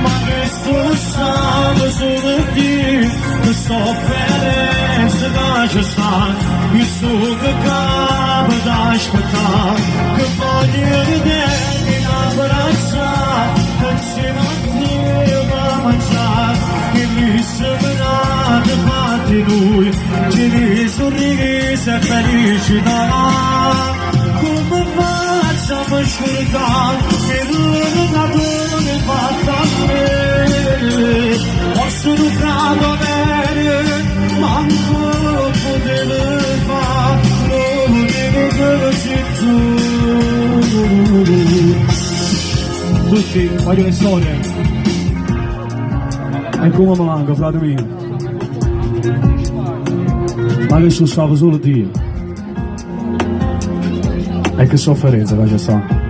ma questo sangue solo di sofferenza da ci sta, il suo che capo da aspettare, che voglio vedere in abbracciare, che se non ti va mangiare, che mi sembra di fatti lui, ci di sorrisi e felicità. Come facciamo scordare che l'unicatore fatta a me? Posso lucrato bene, ma non potevo fare, l'unico che lo sento. Tutti vogliono storie, e come mi manca, frate mio, ma che sono stato solo Dio. E che sofferenza che c'è sta.